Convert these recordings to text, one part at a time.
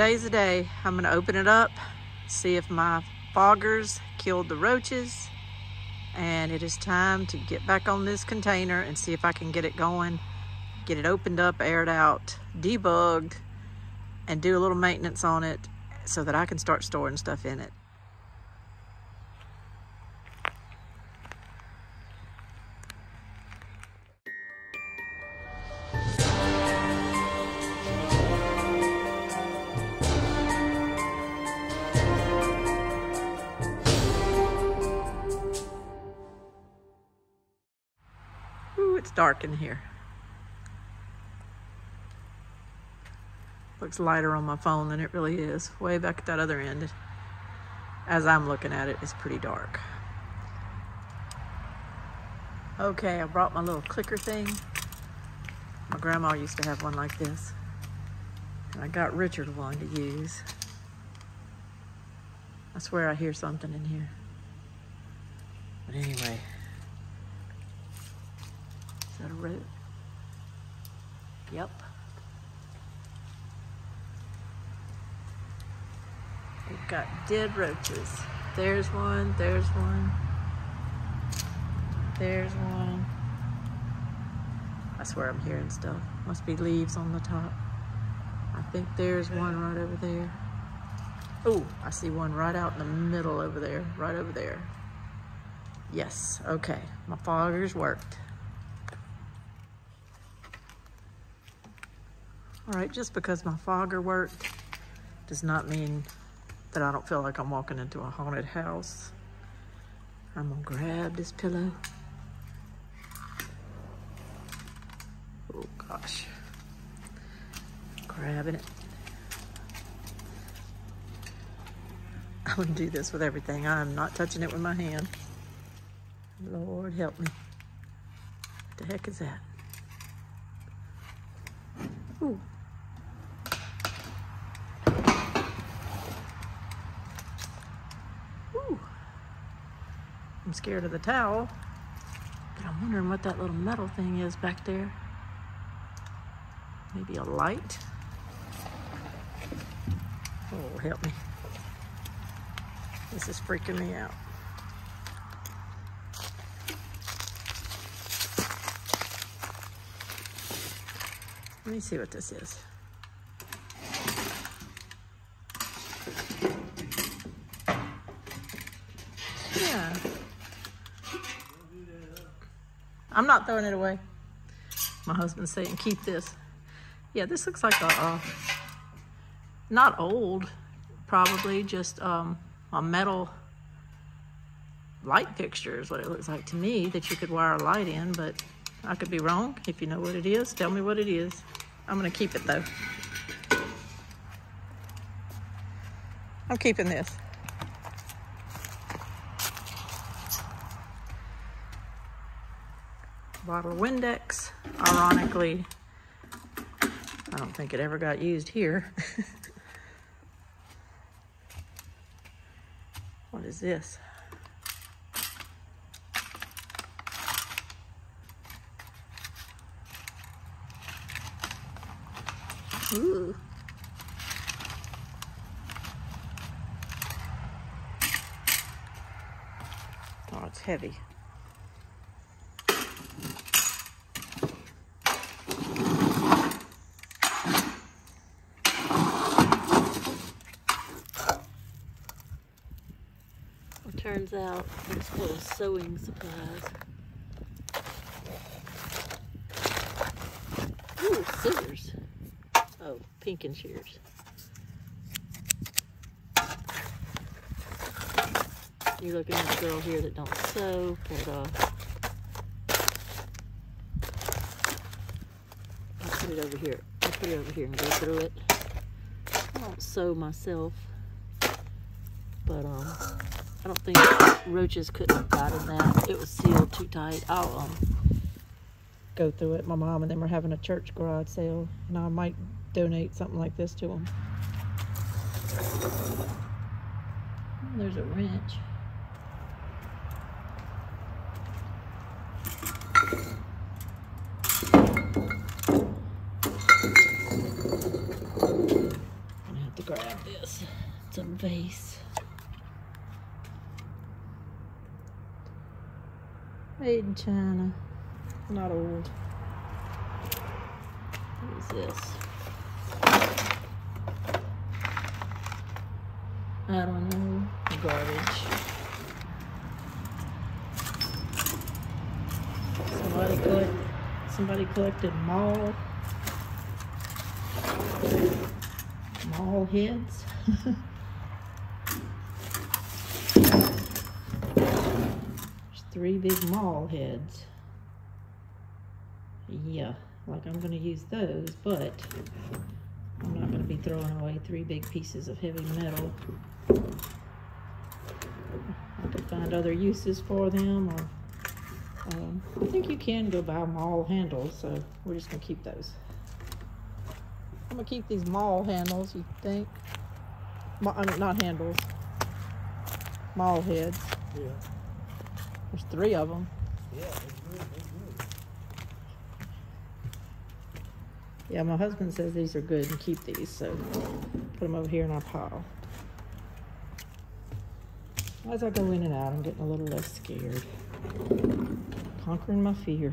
today's the day. I'm gonna open it up, see if my foggers killed the roaches, and it is time to get back on this container and see if I can get it going, get it opened up, aired out, debugged, and do a little maintenance on it so that I can start storing stuff in it. Ooh, it's dark in here. Looks lighter on my phone than it really is. Way back at that other end, as I'm looking at it, it's pretty dark. Okay, I brought my little clicker thing. My grandma used to have one like this, and I got Richard one to use. I swear I hear something in here. But anyway. Is that a root? Yep. We've got dead roaches. There's one, there's one. There's one. I swear I'm hearing stuff. Must be leaves on the top. I think there's one right over there. Oh, I see one right out in the middle over there, right over there. Yes, okay, my foggers worked. All right, just because my fogger worked does not mean that I don't feel like I'm walking into a haunted house. I'm gonna grab this pillow. Oh gosh, grabbing it. I'm gonna do this with everything. I'm not touching it with my hand. Lord help me. What the heck is that? Ooh. Ooh. I'm scared of the towel, but I'm wondering what that little metal thing is back there. Maybe a light? Oh, help me. This is freaking me out. Let me see what this is. Yeah. I'm not throwing it away. My husband's saying, keep this. Yeah, this looks like a not old, probably just a metal light fixture is what it looks like to me, that you could wire a light in, but I could be wrong. If you know what it is, tell me what it is. I'm gonna keep it though. I'm keeping this. Bottle of Windex. Ironically, I don't think it ever got used here. What is this? Ooh. Oh, it's heavy. It turns out it's full of sewing supplies. Ooh, scissors. Oh, pink and shears. You're looking at a girl here that don't sew, but I'll put it over here. I'll put it over here and go through it. I don't sew myself, but I don't think roaches couldn't have gotten that. It was sealed too tight. I'll go through it. My mom and them are having a church garage sale, and I might donate something like this to them. There's a wrench. I'm gonna have to grab grab this. It's a vase. Made in China. Not old. What is this? I don't know. Garbage. Somebody collected mall heads. There's 3 big mall heads. Yeah, like I'm gonna use those, but I'm not gonna be throwing away 3 big pieces of heavy metal. I could find other uses for them, or I think you can go buy mall handles, so we're just gonna keep those. I'm gonna keep these mall handles, you think? I mean, not handles. Mall heads. Yeah. There's 3 of them. Yeah, that's good. That's good. Yeah, my husband says these are good and keep these, so put them over here in our pile. As I go in and out, I'm getting a little less scared. Conquering my fear.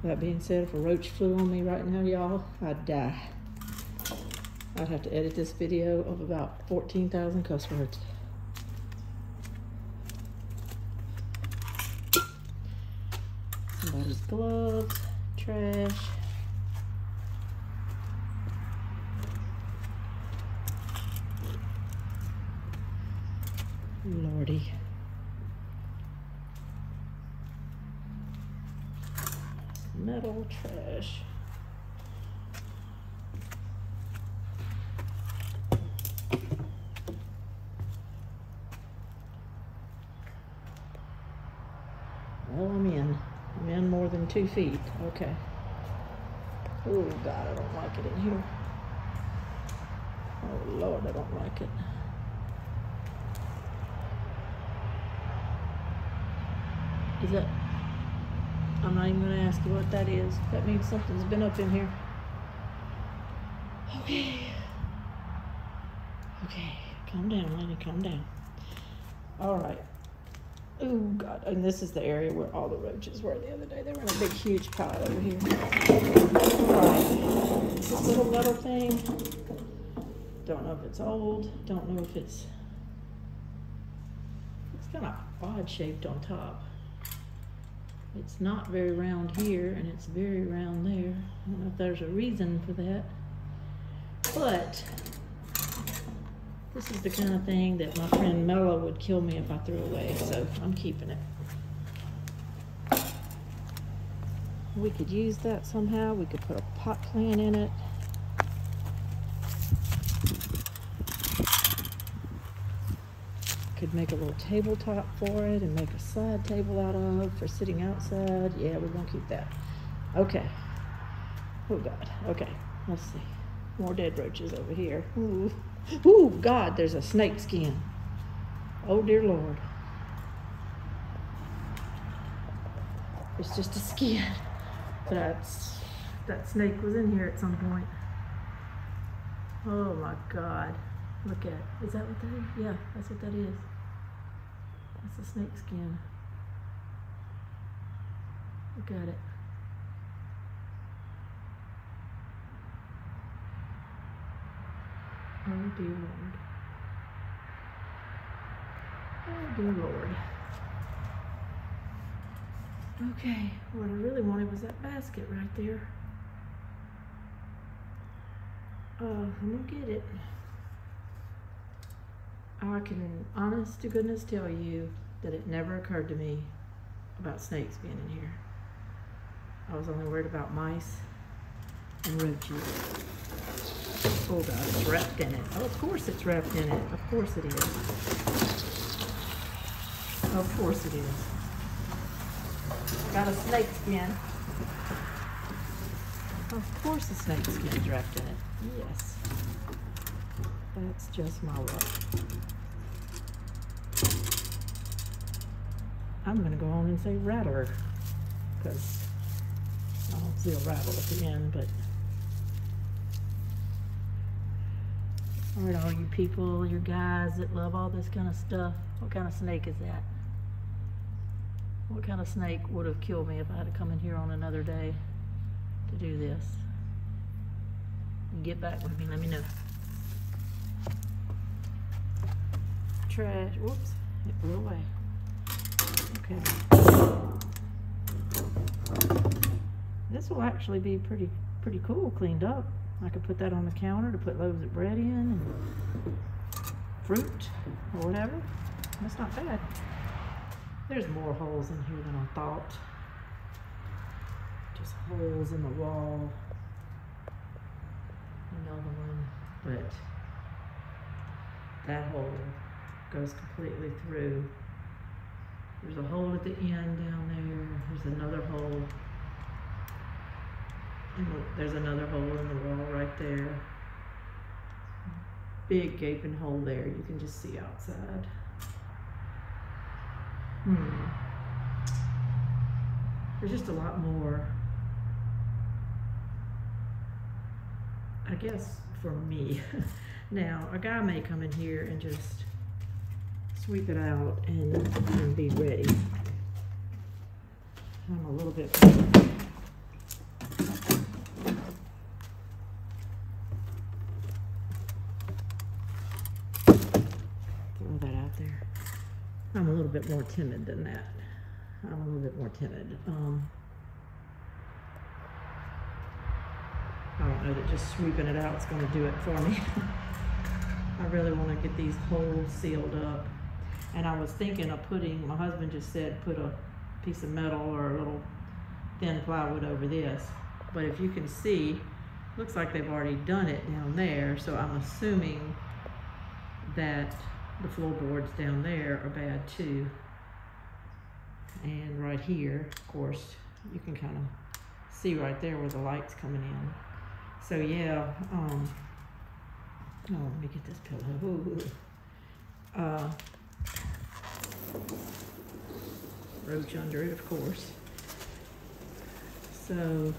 That being said, if a roach flew on me right now, y'all, I'd die. I'd have to edit this video of about 14,000 cuss words. Somebody's gloves, trash. Lordy. Metal trash. Well, I'm in more than 2 feet. Okay. Oh God, I don't like it in here. Oh Lord, I don't like it. Is that? I'm not even going to ask you what that is. That means something's been up in here. Okay. Okay. Calm down, Lenny. Calm down. All right. Oh, God. And this is the area where all the roaches were the other day. They were in a big, huge pile over here. All right. This little metal thing. Don't know if it's old. Don't know if it's kind of odd shaped on top. It's not very round here, and it's very round there. I don't know if there's a reason for that. But this is the kind of thing that my friend Mello would kill me if I threw away, so I'm keeping it. We could use that somehow. We could put a pot plant in it. Could make a little tabletop for it and make a side table out of for sitting outside. Yeah, we're gonna keep that. Okay. Oh God. Okay. Let's see. More dead roaches over here. Ooh. Ooh, God, there's a snake skin. Oh dear Lord. It's just a skin. That snake was in here at some point. Oh my God. Look at it. Is that what that is? Yeah, that's what that is. That's a snake skin. Look at it. Oh dear Lord. Oh dear Lord. Okay, what I really wanted was that basket right there. I'm gonna get it. I can, honest to goodness, tell you that it never occurred to me about snakes being in here. I was only worried about mice and roaches. Oh God, it's wrapped in it. Oh, of course it's wrapped in it. Of course it is. Of course it is. Got a snake skin. Of course the snake skin is wrapped in it. Yes. That's just my luck. I'm gonna go on and say rattler, because I don't see a rattle at the end, but. All right, all you people, your guys that love all this kind of stuff, what kind of snake is that? What kind of snake would have killed me if I had to come in here on another day to do this? Get back with me, let me know. Trash, whoops, it blew away. Okay. This will actually be pretty cool cleaned up. I could put that on the counter to put loaves of bread in and fruit or whatever. That's not bad. There's more holes in here than I thought. Just holes in the wall. Another one, but that hole goes completely through. There's a hole at the end down there. There's another hole. And look, there's another hole in the wall right there. Big gaping hole there. You can just see outside. There's just a lot more, I guess, for me. Now, a guy may come in here and just sweep it out and be ready. I'm a little bit... I'm a little bit more timid than that. I'm a little bit more timid. I don't know that just sweeping it out is going to do it for me. I really want to get these holes sealed up. And I was thinking of putting, my husband just said, put a piece of metal or a little thin plywood over this. But if you can see, looks like they've already done it down there. So I'm assuming that the floorboards down there are bad too. And right here, of course, you can kind of see right there where the light's coming in. So yeah, oh, let me get this pillow. Roach under it, of course. So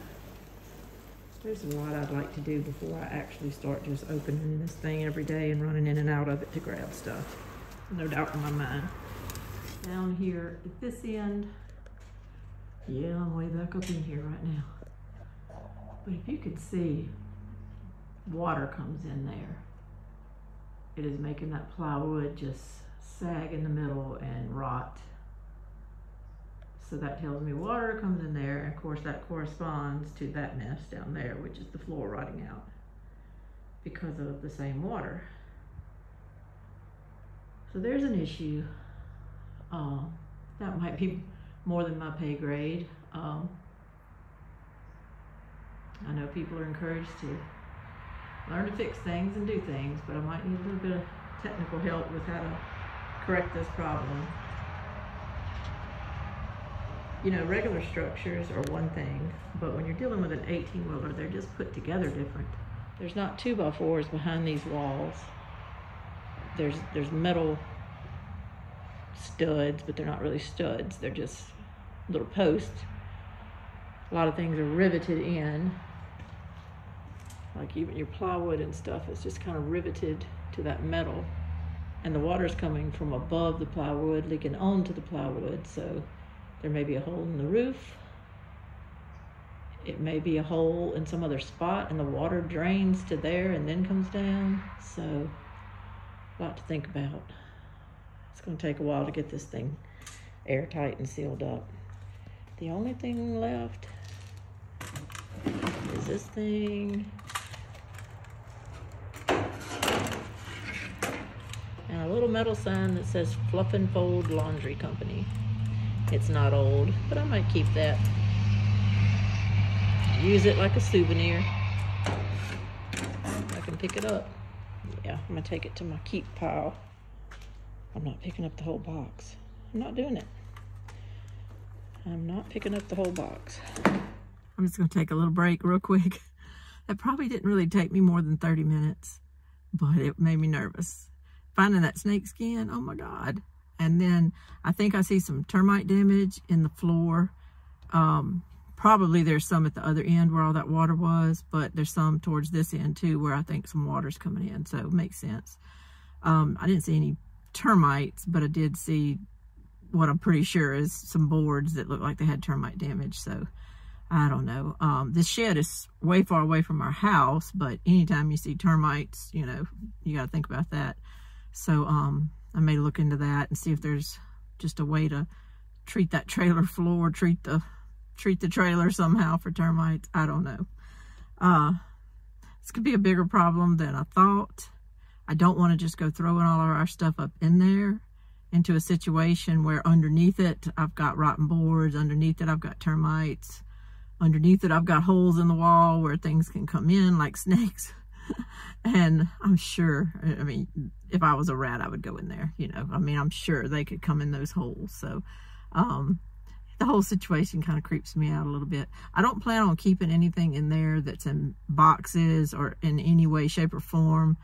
there's a lot I'd like to do before I actually start just opening this thing every day and running in and out of it to grab stuff. No doubt in my mind. Down here at this end, yeah, I'm way back up in here right now. But if you could see, water comes in there. It is making that plywood just sag in the middle and rot. So that tells me water comes in there, and of course that corresponds to that mess down there, which is the floor rotting out because of the same water. So there's an issue. That might be more than my pay grade. I know people are encouraged to learn to fix things and do things, but I might need a little bit of technical help with how to correct this problem. You know, regular structures are one thing, but when you're dealing with an 18-wheeler, they're just put together different. There's not 2x4s behind these walls. There's metal studs, but they're not really studs. They're just little posts. A lot of things are riveted in. Like even your plywood and stuff is just kind of riveted to that metal. And the water's coming from above the plywood, leaking onto the plywood, so there may be a hole in the roof. It may be a hole in some other spot and the water drains to there and then comes down. So, a lot to think about. It's going to take a while to get this thing airtight and sealed up. The only thing left is this thing. And a little metal sign that says Fluff and Fold Laundry Company. It's not old, but I might keep that. Use it like a souvenir. I can pick it up. Yeah, I'm gonna take it to my keep pile. I'm not picking up the whole box. I'm not doing it. I'm not picking up the whole box. I'm just gonna take a little break real quick. That probably didn't really take me more than 30 minutes. but it made me nervous. Finding that snake skin, oh my God. And then I think I see some termite damage in the floor. Probably there's some at the other end where all that water was, but there's some towards this end too where I think some water's coming in, so it makes sense. I didn't see any termites, but I did see what I'm pretty sure is some boards that look like they had termite damage, so I don't know. This shed is way far away from our house, but anytime you see termites, you know, you got to think about that. So I may look into that and see if there's just a way to treat that trailer floor, treat the trailer somehow for termites. I don't know. This could be a bigger problem than I thought. I don't want to just go throwing all of our stuff up in there into a situation where underneath it I've got rotten boards, underneath it I've got termites, underneath it I've got holes in the wall where things can come in like snakes. And I'm sure, I mean, if I was a rat, I would go in there, you know. I mean, I'm sure they could come in those holes. So the whole situation kind of creeps me out a little bit. I don't plan on keeping anything in there that's in boxes or in any way, shape, or form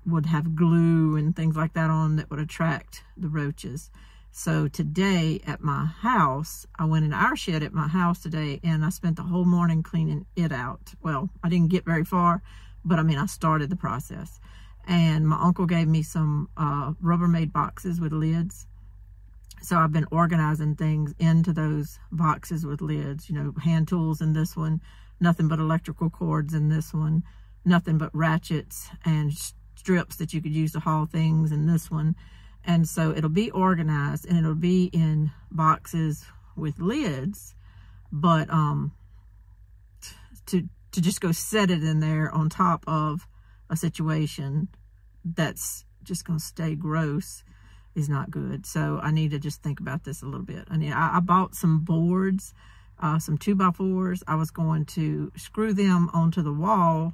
would have glue and things like that on that would attract the roaches. So today at my house, I went in our shed at my house today and I spent the whole morning cleaning it out. Well, I didn't get very far, but I mean, I started the process. And my uncle gave me some Rubbermaid boxes with lids. So I've been organizing things into those boxes with lids, you know, hand tools in this one, nothing but electrical cords in this one, nothing but ratchets and strips that you could use to haul things in this one. And so it'll be organized and it'll be in boxes with lids, but to just go set it in there on top of a situation that's just going to stay gross is not good. So I need to just think about this a little bit. I bought some boards, some 2x4s. I was going to screw them onto the wall,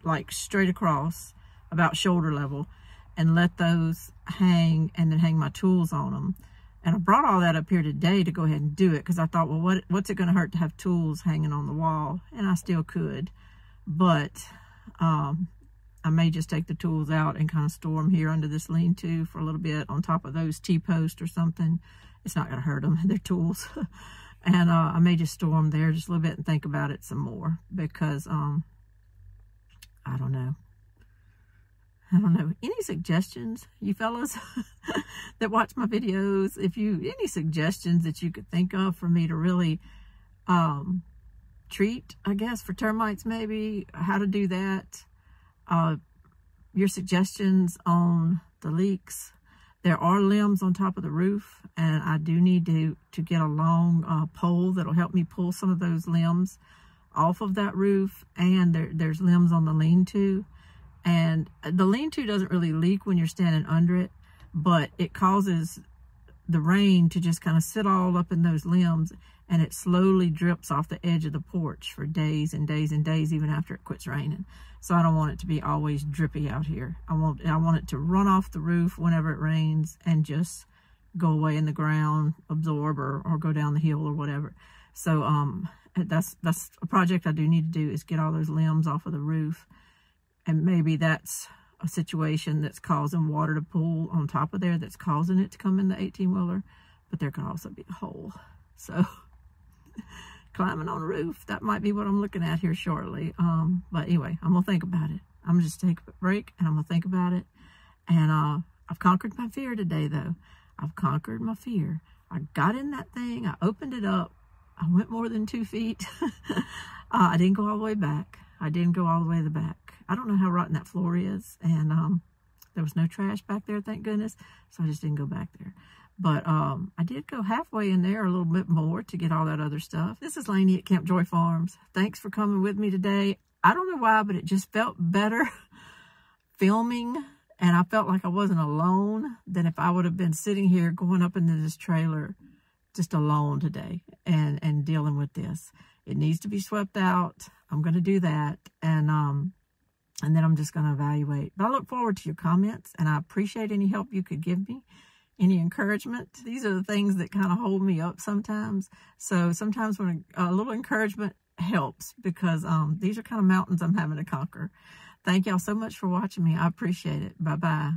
like straight across, about shoulder level, and let those hang and then hang my tools on them. And I brought all that up here today to go ahead and do it because I thought, well, what's it going to hurt to have tools hanging on the wall? And I still could, but I may just take the tools out and kind of store them here under this lean-to for a little bit on top of those T-posts or something. It's not going to hurt them. They're tools. And I may just store them there just a little bit and think about it some more because I don't know. Any suggestions, you fellas that watch my videos? Any suggestions that you could think of for me to really treat, I guess, for termites maybe, how to do that? Your suggestions on the leaks. There are limbs on top of the roof, and I do need to get a long pole that'll help me pull some of those limbs off of that roof. And there's limbs on the lean-to. And the lean-to doesn't really leak when you're standing under it, but it causes the rain to just kind of sit all up in those limbs, and it slowly drips off the edge of the porch for days and days and days, even after it quits raining. So I don't want it to be always drippy out here. I want it to run off the roof whenever it rains and just go away in the ground, absorb, or go down the hill or whatever. So that's a project I do need to do, is get all those limbs off of the roof. And maybe that's a situation that's causing water to pool on top of there that's causing it to come in the 18-wheeler. But there could also be a hole. So climbing on the roof, that might be what I'm looking at here shortly. But anyway, I'm going to think about it. I'm going to just take a break and I'm going to think about it. And I've conquered my fear today, though. I've conquered my fear. I got in that thing. I opened it up. I went more than 2 feet. I didn't go all the way back. I didn't go all the way to the back. I don't know how rotten that floor is, and there was no trash back there, thank goodness, so I just didn't go back there. But I did go halfway in there, a little bit more, to get all that other stuff. This is Lainey at Camp Joy Farms. Thanks for coming with me today. I don't know why, but it just felt better filming, and I felt like I wasn't alone than if I would have been sitting here going up into this trailer just alone today and dealing with this. It needs to be swept out. I'm going to do that, and then I'm just going to evaluate. But I look forward to your comments, and I appreciate any help you could give me, any encouragement. These are the things that kind of hold me up sometimes. So sometimes when a little encouragement helps, because these are kind of mountains I'm having to conquer. Thank y'all so much for watching me. I appreciate it. Bye-bye.